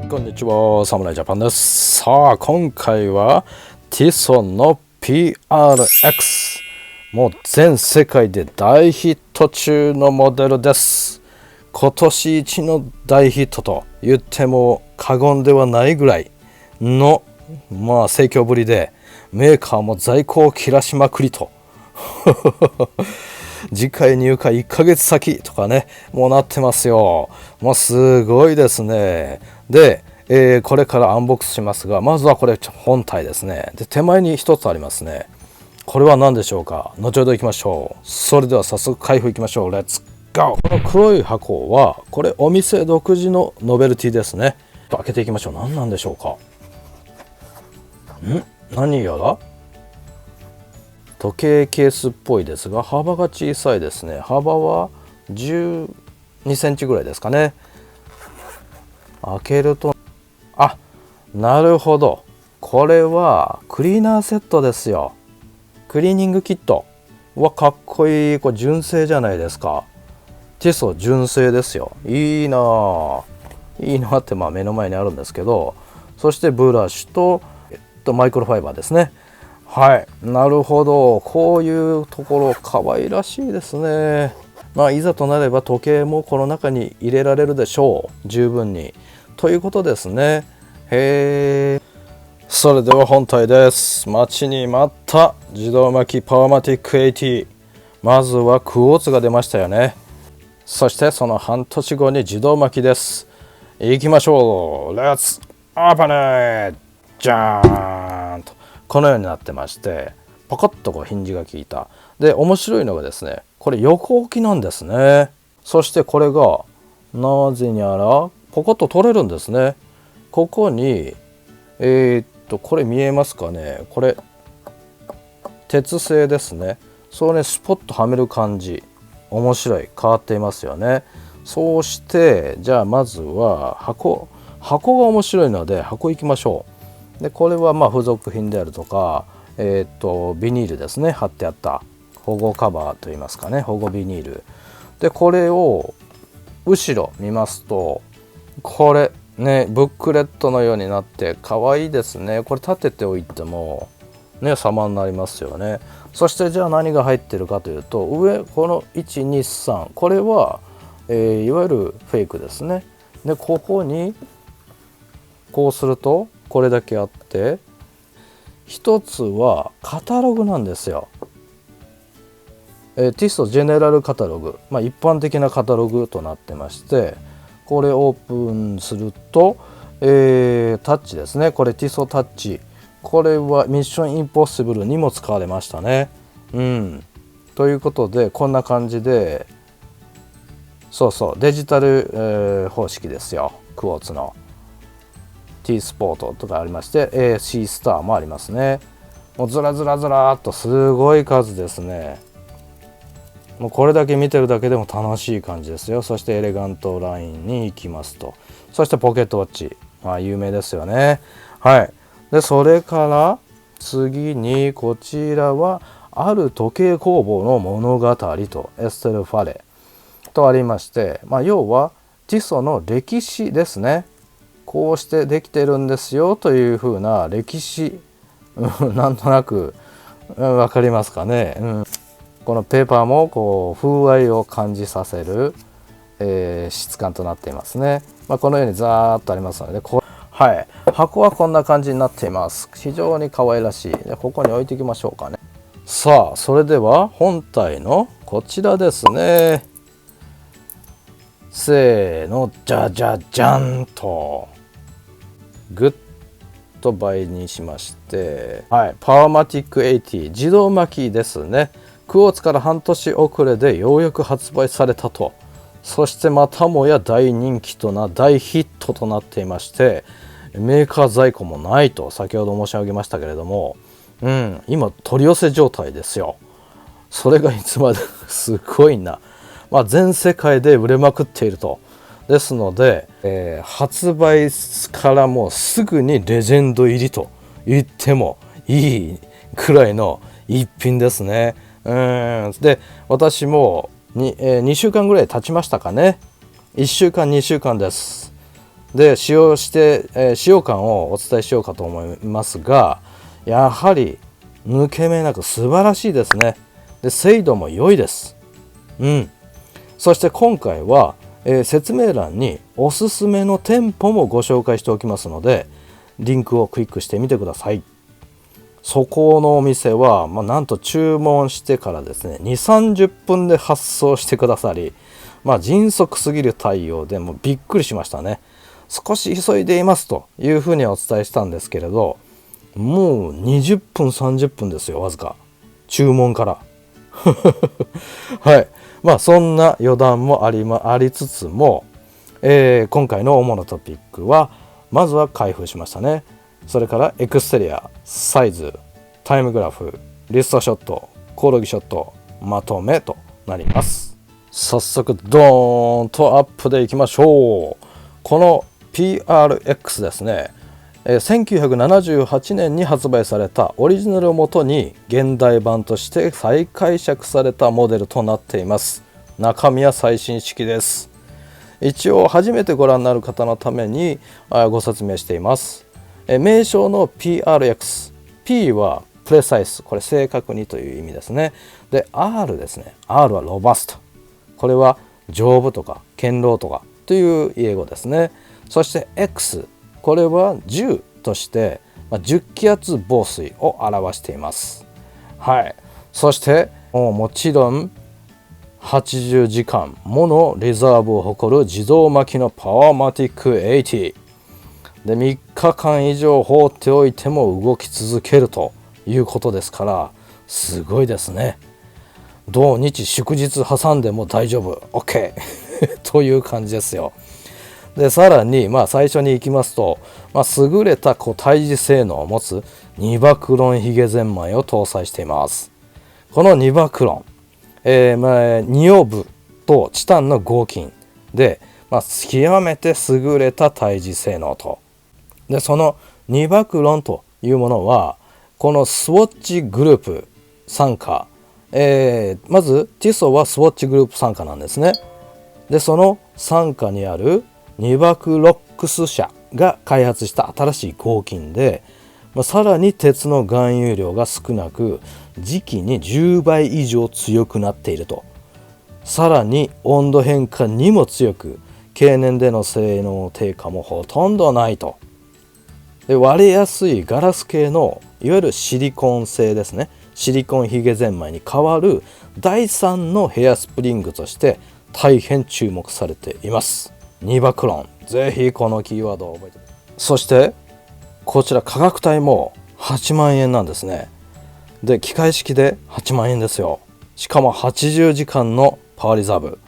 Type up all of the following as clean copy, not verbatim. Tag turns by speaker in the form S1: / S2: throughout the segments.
S1: こんにちは、サムライジャパンです。さあ、今回はティソンの PRX、 もう全世界で大ヒット中のモデルです。今年一の大ヒットと言っても過言ではないぐらいの盛況ぶりで、メーカーも在庫を切らしまくりと次回入荷1ヶ月先とかね、もうなってますよ。もうすごいですね。で、これからアンボックスしますが、まずはこれ本体ですね。で、手前に一つありますね。これは何でしょうか。後ほど行きましょう。それでは早速開封いきましょう。レッツゴー。この黒い箱はこれお店独自のノベルティですね。開けていきましょう。何なんでしょうか。何やら時計ケースっぽいですが、幅が小さいですね。幅は12センチぐらいですかね。開けると、なるほど、これはクリーナーセットですよ。クリーニングキットはかっこいい。これ純正じゃないですか。ティソ純正ですよ。いいなって目の前にあるんですけど、そしてブラシと、マイクロファイバーですね。はい、なるほど。こういうところ可愛らしいですね。いざとなれば時計もこの中に入れられるでしょう。十分にということですね。へえ。それでは本体です。待ちに待った自動巻きパワーマティック80。まずはクォーツが出ましたよね。そしてその半年後に自動巻きです。行きましょう。レッツオープンイット。じゃーんとこのようになってまして、パカッとヒンジが効いた。で、面白いのがですね、これ横置きなんですね。そしてこれがなぜにやらポコッと取れるんですね。ここにこれ見えますかね。これ鉄製ですね。そうね、スポッとはめる感じ、面白い。変わっていますよね。そうしてじゃあまずは箱が面白いので箱行きましょう。で、これは付属品であるとか、ビニールですね。貼ってあった保護カバーといいますかね、保護ビニールで、これを後ろ見ますと、これね、ブックレットのようになって可愛いですね。これ立てておいてもね、様になりますよね。そしてじゃあ何が入ってるかというと、上この123、これは、いわゆるフェイクですね。で、ここにこうするとこれだけあって、一つはカタログなんですよ。ティソジェネラルカタログ、一般的なカタログとなってまして、これオープンすると、タッチですね。これティソタッチ、これはミッションインポッシブルにも使われましたね。ということでこんな感じで、デジタル、方式ですよ。クォーツの T スポートとかありまして、C スターもありますね。もうずらっとすごい数ですね。もうこれだけ見てるだけでも楽しい感じですよ。そしてエレガントラインに行きますと、そしてポケットウォッチ、有名ですよね。はい。で、それから次にこちらはある時計工房の物語とエステル・ファレとありまして、要はティソの歴史ですね。こうしてできてるんですよというふうな歴史なんとなく分かりますかね。このペーパーも風合いを感じさせる、質感となっていますね。このようにザーッとありますので、箱はこんな感じになっています。非常に可愛らしい。で、ここに置いていきましょうかね。さあ、それでは本体のこちらですね。せーの、じゃじゃじゃんとグッと倍にしまして、パワーマティック80自動巻きですね。クォーツから半年遅れでようやく発売されたと。そしてまたもや大人気と大ヒットとなっていまして、メーカー在庫もないと先ほど申し上げましたけれども、今取り寄せ状態ですよ。それがいつまですごいな。全世界で売れまくっていると。ですので、発売からもうすぐにレジェンド入りと言ってもいいくらいの一品ですね。で、私も2週間ぐらい経ちましたかね。1週間2週間です。で使用して、使用感をお伝えしようかと思いますが、やはり抜け目なく素晴らしいですね。で精度も良いです。そして今回は、説明欄におすすめの店舗もご紹介しておきますので、リンクをクリックしてみてください。そこのお店は、なんと注文してからですね 2,30 分で発送してくださり、迅速すぎる対応でもうびっくりしましたね。少し急いでいますというふうにお伝えしたんですけれど、もう20分30分ですよ、わずか注文からはい、そんな余談もありつつも、今回の主なトピックはまずは開封しましたね。それからエクステリア、サイズ、タイムグラフ、リストショット、コオロギショット、まとめとなります。早速ドーンとアップでいきましょう。この PRX ですね、1978年に発売されたオリジナルをもとに現代版として再解釈されたモデルとなっています。中身は最新式です。一応初めてご覧になる方のためにご説明しています。名称の PRX、 P はプレサイス、これ正確にという意味ですね。で R ですね、 R はロバスト、これは丈夫とか堅牢とかという英語ですね。そして X、 これは10として10気圧防水を表しています。そしてもちろん80時間ものリザーブを誇る自動巻きのパワーマティック80で、3日間以上放っておいても動き続けるということですから、すごいですね。土日祝日挟んでも大丈夫 OK という感じですよ。でさらに最初に行きますと、優れた対峙性能を持つニバクロンヒゲゼンマイを搭載しています。このニバクロン、ニオブとチタンの合金で、極めて優れた対峙性能と。でそのニバクロンというものはこのスウォッチグループ傘下、まずティソはスウォッチグループ傘下なんですね。でその傘下にあるニバクロックス社が開発した新しい合金で、さらに鉄の含有量が少なく磁気に10倍以上強くなっていると。さらに温度変化にも強く、経年での性能低下もほとんどないと。で割れやすいガラス系のいわゆるシリコン製ですね、シリコンヒゲゼンマイに代わる第3のヘアスプリングとして大変注目されています。ニバクロン、ぜひこのキーワードを覚えてください。そしてこちら価格帯も8万円なんですね。で機械式で8万円ですよ。しかも80時間のパワーリザーブ、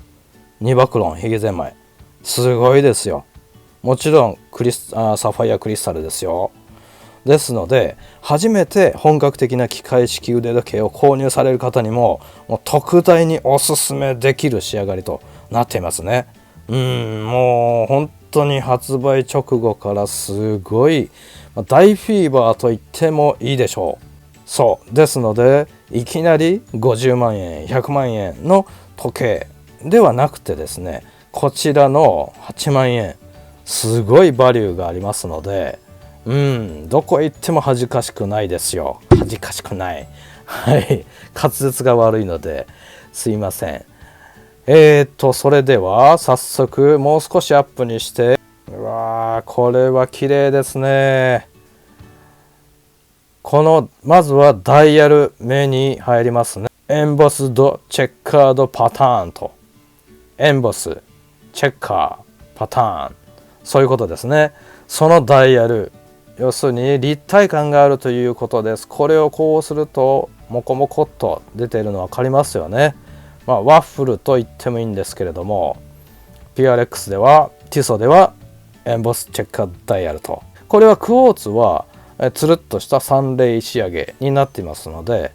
S1: ニバクロンヒゲゼンマイ、すごいですよ。もちろんサファイアクリスタルですよ。ですので初めて本格的な機械式腕時計を購入される方にも特大におすすめできる仕上がりとなっていますね。もう本当に発売直後からすごい大フィーバーと言ってもいいでしょう。そうですのでいきなり50万円100万円の時計ではなくてですね、こちらの8万円すごいバリューがありますので、どこ行っても恥ずかしくないですよ。恥ずかしくない。滑舌が悪いのですいません。それでは早速もう少しアップにして、うわーこれは綺麗ですね。このまずはダイヤル目に入りますね。エンボスドチェッカードパターンと、エンボスチェッカーパターン、そういうことですね。そのダイヤル、要するに立体感があるということです。これをこうするとモコモコっと出ているの分かりますよね。ワッフルと言ってもいいんですけれども、 PRX ではティソではエンボスチェッカーダイヤルと、これはクォーツはつるっとした3レイ仕上げになっていますので、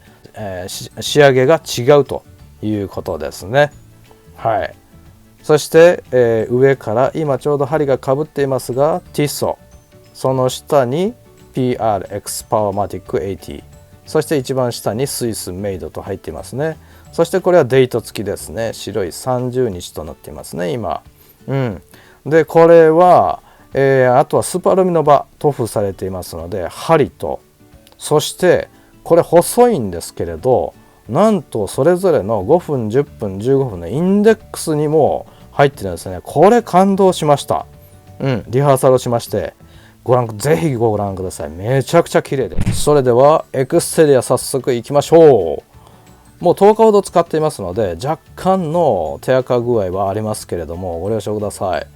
S1: 仕上げが違うということですね。そして、上から今ちょうど針がかぶっていますがティソ、その下に PRX パワーマティック80、そして一番下にスイスメイドと入っていますね。そしてこれはデート付きですね。白い30日となっていますね今。でこれは、あとはスーパーアルミの刃塗布されていますので、針と、そしてこれ細いんですけれど、なんとそれぞれの5分10分15分のインデックスにも入ってるんですね。これ感動しました。リハーサルをしまして、ぜひご覧ください。めちゃくちゃ綺麗です。それではエクステリア早速いきましょう。もう10日ほど使っていますので、若干の手垢具合はありますけれども、ご了承ください。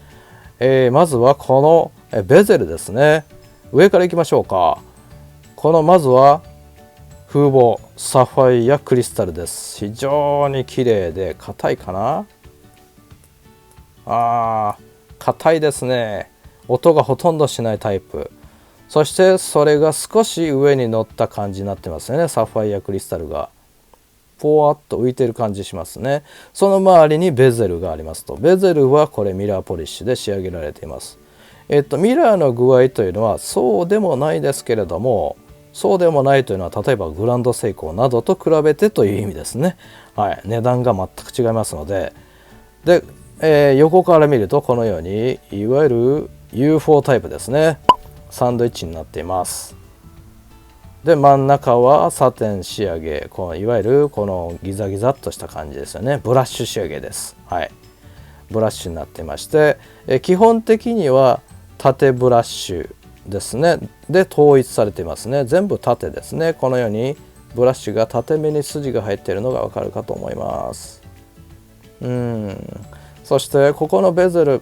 S1: まずはこのベゼルですね。上からいきましょうか。このまずは風防サファイアクリスタルです。非常に綺麗で硬いかな。硬いですね。音がほとんどしないタイプ。そしてそれが少し上に乗った感じになってますよね。サファイアクリスタルがポワッと浮いてる感じしますね。その周りにベゼルがありますと。ベゼルはこれミラーポリッシュで仕上げられています。ミラーの具合というのはそうでもないですけれども、そうでもないというのは例えばグランドセイコーなどと比べてという意味ですね。値段が全く違いますので、横から見るとこのようにいわゆる UFO タイプですね。サンドイッチになっています。で真ん中はサテン仕上げ、いわゆるこのギザギザっとした感じですよね。ブラッシュ仕上げです。ブラッシュになっていまして、基本的には縦ブラッシュですね。で統一されていますね。全部縦ですね。このようにブラッシュが縦めに筋が入っているのがわかるかと思います。そしてここのベゼル、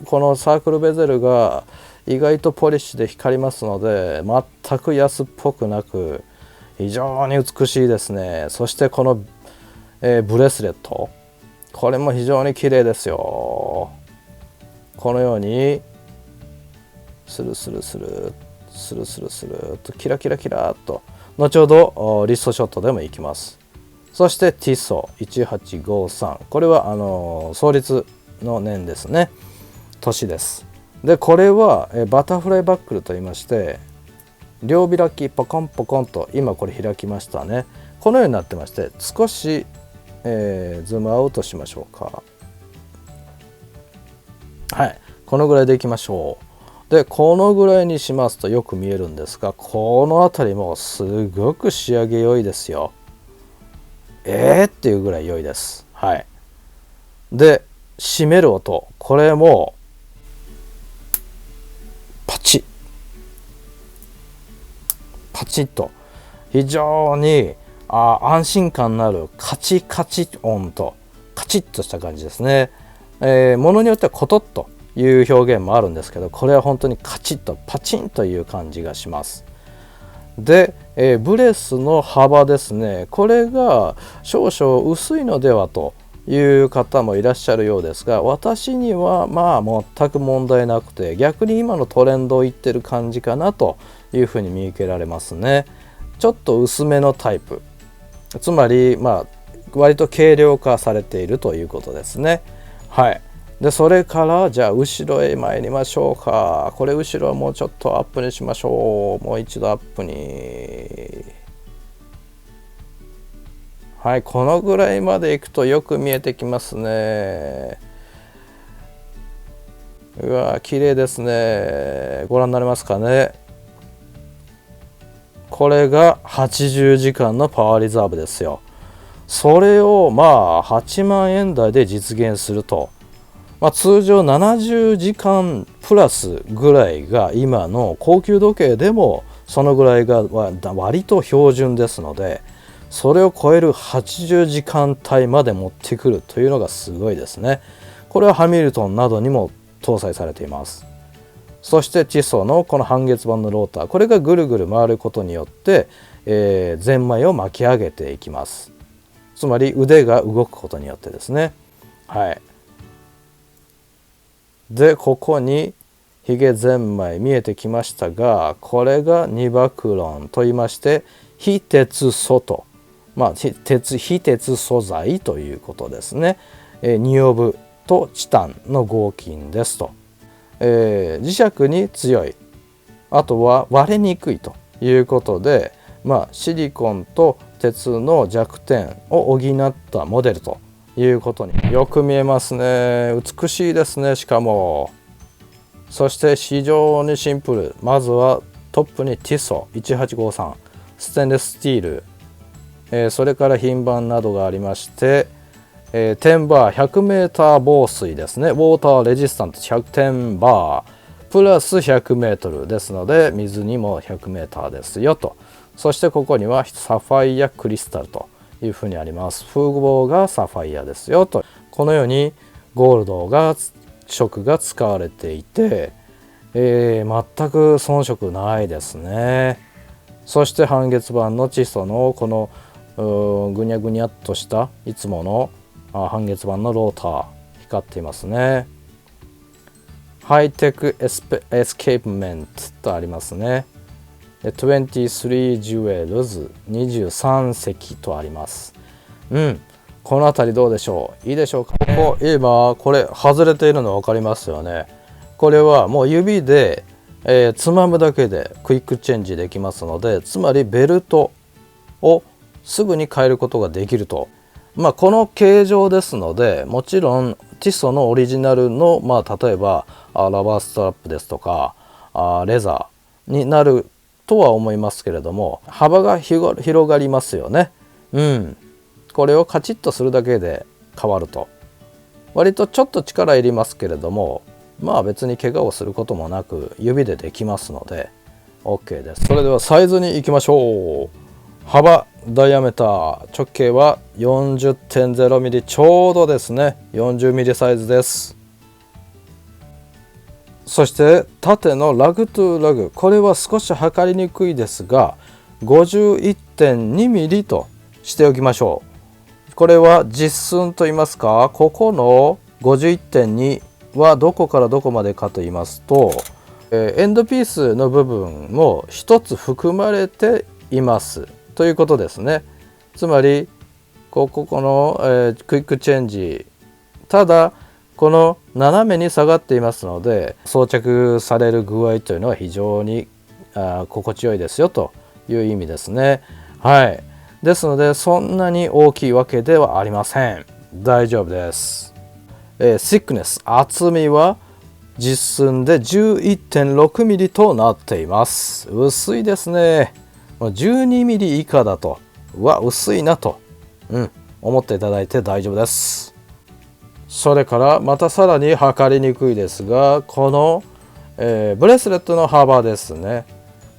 S1: このサークルベゼルが意外とポリッシュで光りますので、全く安っぽくなく非常に美しいですね。そしてこの、ブレスレット、これも非常に綺麗ですよ。このようにスルスルスルスルスルスルとキラキラキラっと、後ほどリストショットでもいきます。そしてティッソ1853、これは創立の年ですね、年です。でこれはバタフライバックルといいまして、両開きポコンポコンと、今これ開きましたね。このようになってまして、少し、ズームアウトしましょうか。このぐらいでいきましょう。でこのぐらいにしますとよく見えるんですが、この辺りもすごく仕上げ良いですよ。っていうぐらい良いです。で締める音、これもパチッパチッと非常に安心感のあるカチカチ音とカチッとした感じですね。ものによってはコトッという表現もあるんですけど、これは本当にカチッとパチンという感じがします。で、ブレスの幅ですね、これが少々薄いのではという方もいらっしゃるようですが、私には全く問題なくて、逆に今のトレンドを言ってる感じかなというふうに見受けられますね。ちょっと薄めのタイプ、つまり割と軽量化されているということですね。でそれからじゃあ後ろへ参りましょうか。これ後ろはもうちょっとアップにしましょう。もう一度アップに。このぐらいまでいくとよく見えてきますね。うわ綺麗ですね。ご覧になれますかね。これが80時間のパワーリザーブですよ。それを8万円台で実現すると、通常70時間プラスぐらいが今の高級時計でもそのぐらいが割と標準ですので、それを超える80時間帯まで持ってくるというのがすごいですね。これはハミルトンなどにも搭載されています。そしてティソのこの半月板のローター、これがぐるぐる回ることによって、ゼンマイを巻き上げていきます。つまり腕が動くことによってですね。でここにヒゲゼンマイ見えてきましたが、これがニバクロンと言いまして、非鉄素と、非鉄素材ということですね。ニオブとチタンの合金ですと、磁石に強い、あとは割れにくいということで、シリコンと鉄の弱点を補ったモデルということによく見えますね。美しいですね。しかもそして非常にシンプル。まずはトップにティソ1853、ステンレススチール、それから品番などがありまして、テンバー 100m 防水ですね。ウォーターレジスタント100点バープラス 100m ですので、水にも 100m ですよと。そしてここにはサファイアクリスタルというふうにあります。風貌がサファイアですよと。このようにゴールドが色が使われていて、全く遜色ないですね。そして半月板のチソのこのぐにゃぐにゃっとしたいつもの半月板のローター光っていますね。ハイテクエスケープメントとありますね。23ジュエルズ23隻とあります。この辺りどうでしょう。いいでしょうか。今これ外れているの分かりますよね。これはもう指で、つまむだけでクイックチェンジできますので、つまりベルトをすぐに変えることができると。この形状ですので、もちろんティソのオリジナルの、例えばラバーストラップですとかレザーになるとは思いますけれども、幅が広がりますよね。これをカチッとするだけで変わると。割とちょっと力いりますけれども、別に怪我をすることもなく指でできますので OK です。それではサイズに行きましょう。幅ダイヤメーター直径は 40.0mm ちょうどですね。 40mm サイズです。そして縦のラグトゥラグ、これは少し測りにくいですが 51.2mm としておきましょう。これは実寸と言いますか、ここの 51.2 はどこからどこまでかと言いますと、エンドピースの部分も一つ含まれていますということですね。つまりこの、クイックチェンジ、ただこの斜めに下がっていますので、装着される具合というのは非常に心地よいですよという意味ですね。ですのでそんなに大きいわけではありません。大丈夫です。シックネス、厚みは実寸で 11.6mm となっています。薄いですね。12mm 以下だと薄いなと、思っていただいて大丈夫です。それからまたさらに測りにくいですが、この、ブレスレットの幅ですね。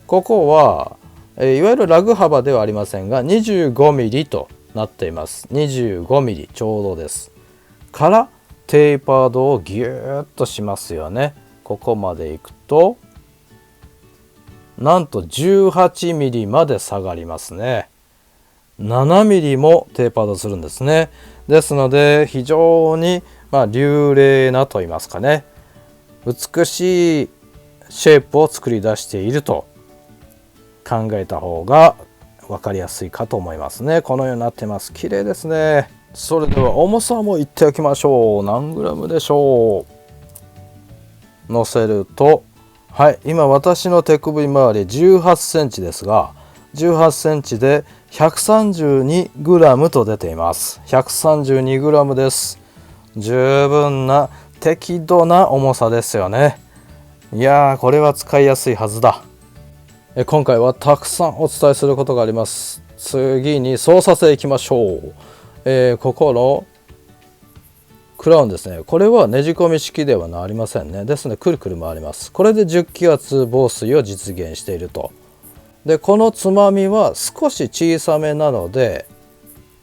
S1: ここは、いわゆるラグ幅ではありませんが 25mm となっています。 25mm ちょうどですからテーパードをギューッとしますよね。ここまでいくとなんと 18mm まで下がりますね。7mm もテーパードするんですね。ですので非常に流麗なと言いますかね、美しいシェイプを作り出していると考えた方が分かりやすいかと思いますね。このようになってます。綺麗ですね。それでは重さも言っておきましょう。何グラムでしょう。乗せると今私の手首周り18センチですが、18センチで 132g と出ています。 132g です。十分な適度な重さですよね。いやー、これは使いやすいはずだ。今回はたくさんお伝えすることがあります。次に操作性いきましょう。ここのクラウンですね。これはねじ込み式ではありませんね。ですのでくるくる回ります。これで10気圧防水を実現していると。でこのつまみは少し小さめなので、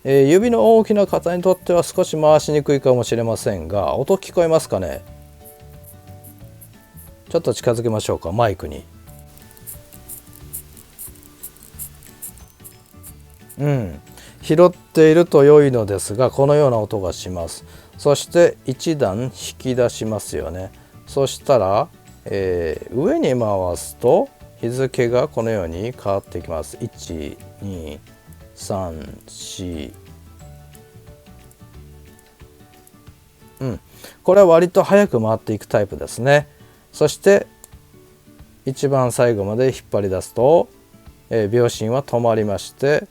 S1: 指の大きな方にとっては少し回しにくいかもしれませんが、音聞こえますかね。ちょっと近づけましょうか、マイクに。拾っていると良いのですが、このような音がします。そして一段引き出しますよね。そしたら、上に回すと日付がこのように変わってきます。1、2、3、4、これは割と早く回っていくタイプですね。そして一番最後まで引っ張り出すと、秒針は止まりまして、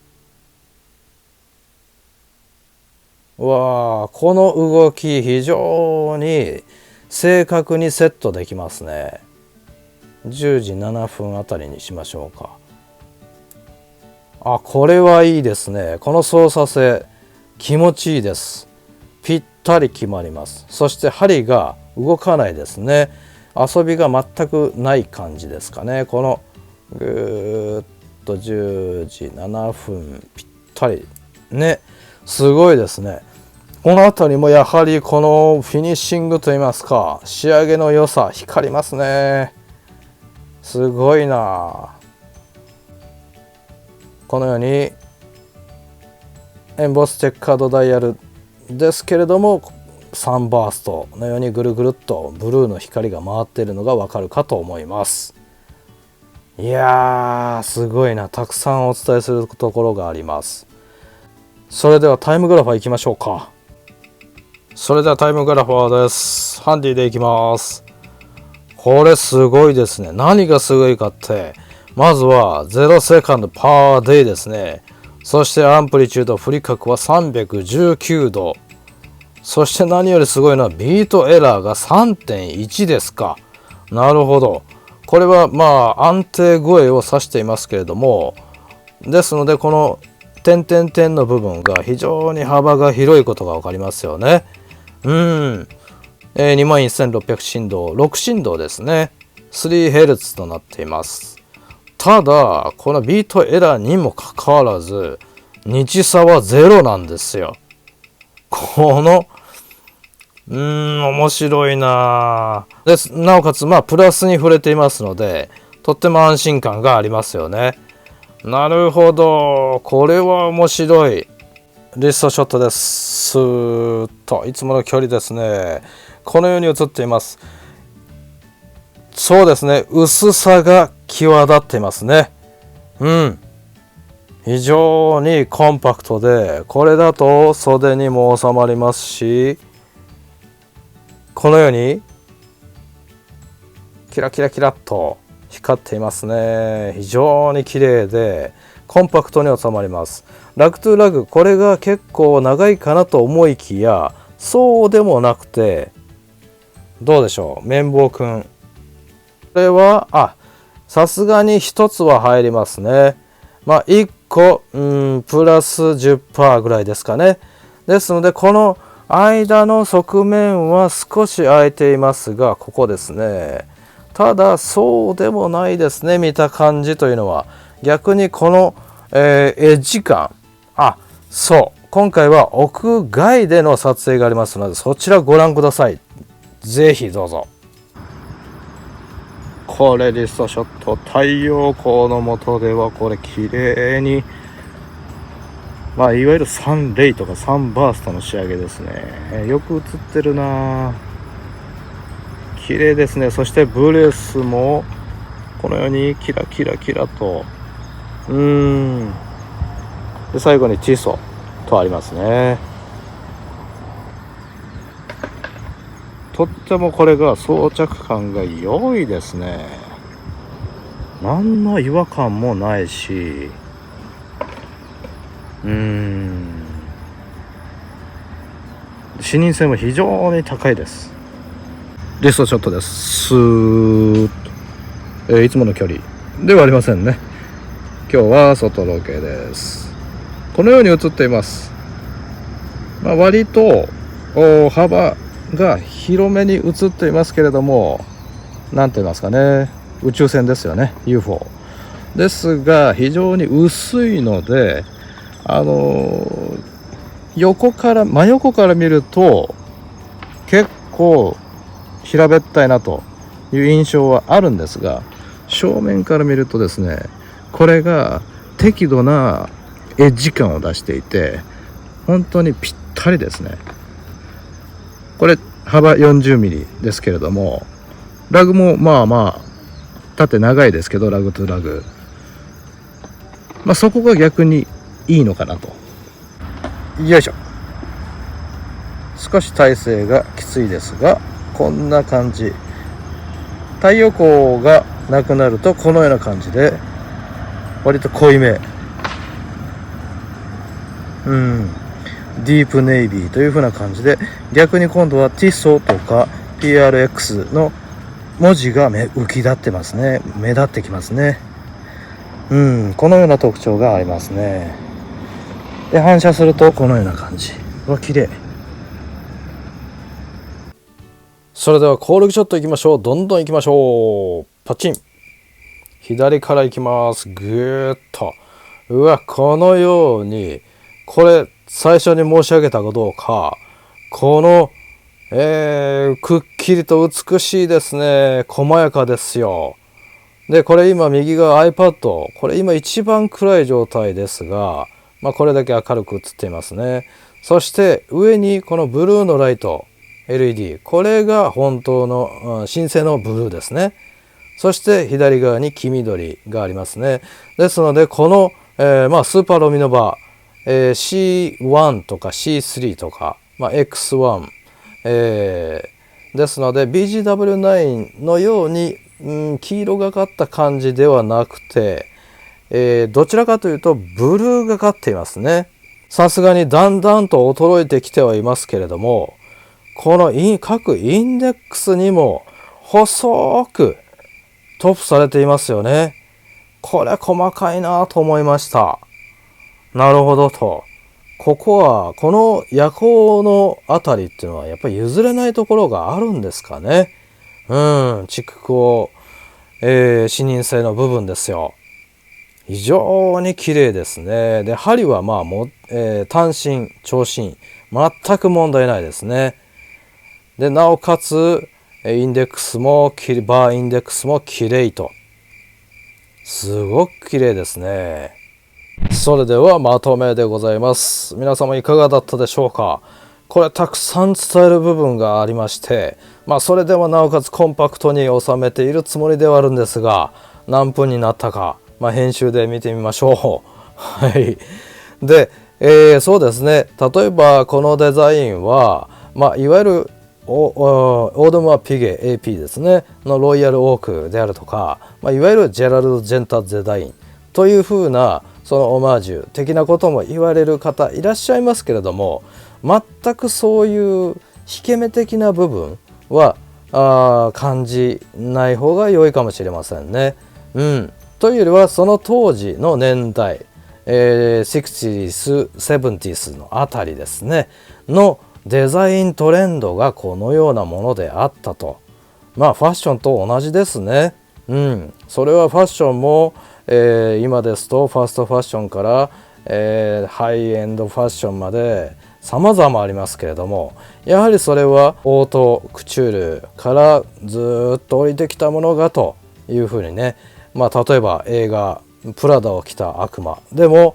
S1: この動き非常に正確にセットできますね。10時7分あたりにしましょうか。これはいいですね。この操作性気持ちいいです。ぴったり決まります。そして針が動かないですね。遊びが全くない感じですかね。このぐーっと10時7分ぴったりね、すごいですね。この辺りもやはりこのフィニッシングといいますか、仕上げの良さ光りますね。すごいな。このようにエンボスチェッカードダイヤルですけれども、サンバーストのようにぐるぐるっとブルーの光が回っているのがわかるかと思います。いやー、すごいな。たくさんお伝えするところがあります。それではタイムグラファーいきましょうか。それではタイムグラファーです。ハンディでいきます。これすごいですね。何がすごいかって、まずは0セカンドパーデイですね。そしてアンプリチュード振り角は319度。そして何よりすごいのはビートエラーが 3.1 ですか。なるほど。これは安定声を指していますけれども、ですのでこの点々点の部分が非常に幅が広いことが分かりますよね。21600振動、6振動ですね。3Hz となっています。ただこのビートエラーにもかかわらず日差は0なんですよ。この面白いなです。なおかつプラスに触れていますので、とっても安心感がありますよね。なるほど、これは面白い。リストショットです。スーッといつもの距離ですね。このように映っています。そうですね、薄さが際立っていますね。非常にコンパクトで、これだと袖にも収まりますし、このようにキラキラキラっと光っていますね。非常に綺麗でコンパクトに収まります。ラグトゥラグ、これが結構長いかなと思いきや、そうでもなくて、どうでしょう、綿棒くん。これはさすがに1つは入りますね。1個プラス 10% ぐらいですかね。ですのでこの間の側面は少し空いていますが、ここですね。ただそうでもないですね。見た感じというのは逆にこの、エッジ感、そう、今回は屋外での撮影がありますので、そちらご覧ください。ぜひどうぞ。これリストショット、太陽光の下ではこれ綺麗に、いわゆるサンレイとかサンバーストの仕上げですね。よく映ってるな。綺麗ですね。そしてブレスもこのようにキラキラキラと、で最後にティソとありますね。とってもこれが装着感が良いですね。何の違和感もないし、視認性も非常に高いです。リストショットです。スーッと、いつもの距離ではありませんね。今日は外ロケです。このように映っています。割と幅が広めに映っていますけれども、なんて言いますかね、宇宙船ですよね、 UFO ですが非常に薄いので、真横から見ると結構平べったいなという印象はあるんですが、正面から見るとですね、これが適度なエッジ感を出していて、本当にぴったりですね。これ幅 40mm ですけれども、ラグも縦長いですけど、ラグとラグ、そこが逆にいいのかなと。よいしょ。少し体勢がきついですが、こんな感じ。太陽光がなくなるとこのような感じで割と濃いめ、ディープネイビーという風な感じで、逆に今度はティソとか PRX の文字が浮き立ってますね。目立ってきますね。このような特徴がありますね。で、反射するとこのような感じ。綺麗。それではコールショットいきましょう。どんどんいきましょう。パチン。左からいきます。ぐーっと。このように、これ最初に申し上げたかどうか、この、くっきりと美しいですね。細やかですよ。で、これ今右が iPad。これ今一番暗い状態ですが、これだけ明るく映っていますね。そして上にこのブルーのライト、LED。これが本当の、神聖のブルーですね。そして左側に黄緑がありますね。ですので、この、スーパーロミノバ、C1 とか C3 とか、X1、ですので BGW9 のように、黄色がかった感じではなくて、どちらかというとブルーがかっていますね。さすがにだんだんと衰えてきてはいますけれども、この各インデックスにも細く塗布されていますよね。これ細かいなと思いました。なるほどと。ここはこの夜光のあたりっていうのはやっぱり譲れないところがあるんですかね。蓄光、視認性の部分ですよ。非常に綺麗ですね。で、針は単芯、長芯、全く問題ないですね。で、なおかつインデックスもバーインデックスも綺麗と。すごく綺麗ですね。それではまとめでございます。皆様いかがだったでしょうか。これたくさん伝える部分がありまして、それでもなおかつコンパクトに収めているつもりではあるんですが、何分になったか、編集で見てみましょう。はい。で、そうですね。例えばこのデザインは、いわゆるオードマ・ピゲ AP ですねのロイヤルオークであるとか、いわゆるジェラルド・ジェンタ・デザインというふうなそのオマージュ的なことも言われる方いらっしゃいますけれども、全くそういう引け目的な部分は感じない方が良いかもしれませんね。というよりはその当時の年代、60s、70s のあたりですねのデザイントレンドがこのようなものであったと。ファッションと同じですね。それはファッションも、今ですとファストファッションから、ハイエンドファッションまで様々ありますけれども、やはりそれはオートクチュールからずっと降りてきたものがというふうにね、例えば映画プラダを着た悪魔でも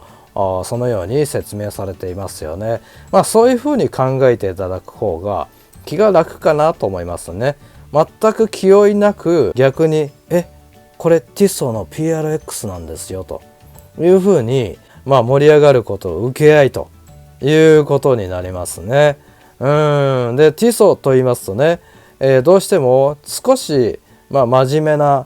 S1: そのように説明されていますよね。そういうふうに考えていただく方が気が楽かなと思いますね。全く気負いなく逆にこれティッソーの PRX なんですよというふうに盛り上がることを受け合いということになりますね。でティッソーと言いますとね、どうしても少し真面目な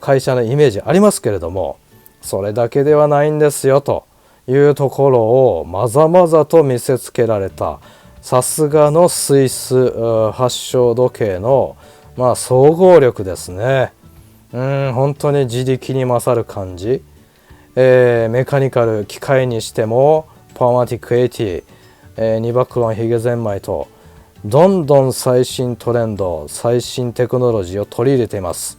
S1: 会社のイメージありますけれども、それだけではないんですよというところをまざまざと見せつけられた、さすがのスイス発祥時計の総合力ですね。本当に自力に勝る感じ、メカニカル機械にしてもパワーマティック80、2バックロンヒゲゼンマイとどんどん最新トレンド、最新テクノロジーを取り入れています。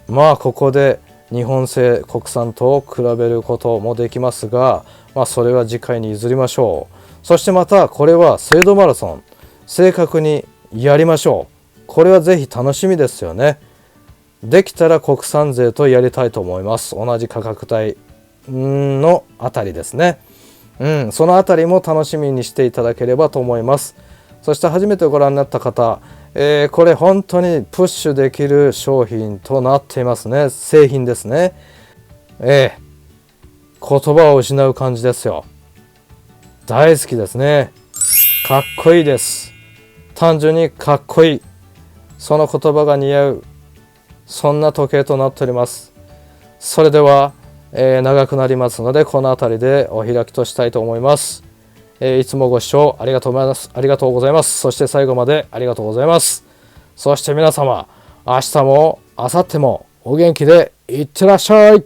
S1: ここで日本製国産と比べることもできますが、それは次回に譲りましょう。そしてまたこれは精度マラソン正確にやりましょう。これはぜひ楽しみですよね。できたら国産税とやりたいと思います。同じ価格帯のあたりですね。そのあたりも楽しみにしていただければと思います。そして初めてご覧になった方、これ本当にプッシュできる商品となっていますね。製品ですね。言葉を失う感じですよ。大好きですね。かっこいいです。単純にかっこいい。その言葉が似合う、そんな時計となっております。それでは、長くなりますのでこの辺りでお開きとしたいと思います。いつもご視聴ありがとうございます。そして最後までありがとうございます。そして皆様、明日も明後日もお元気でいってらっしゃい。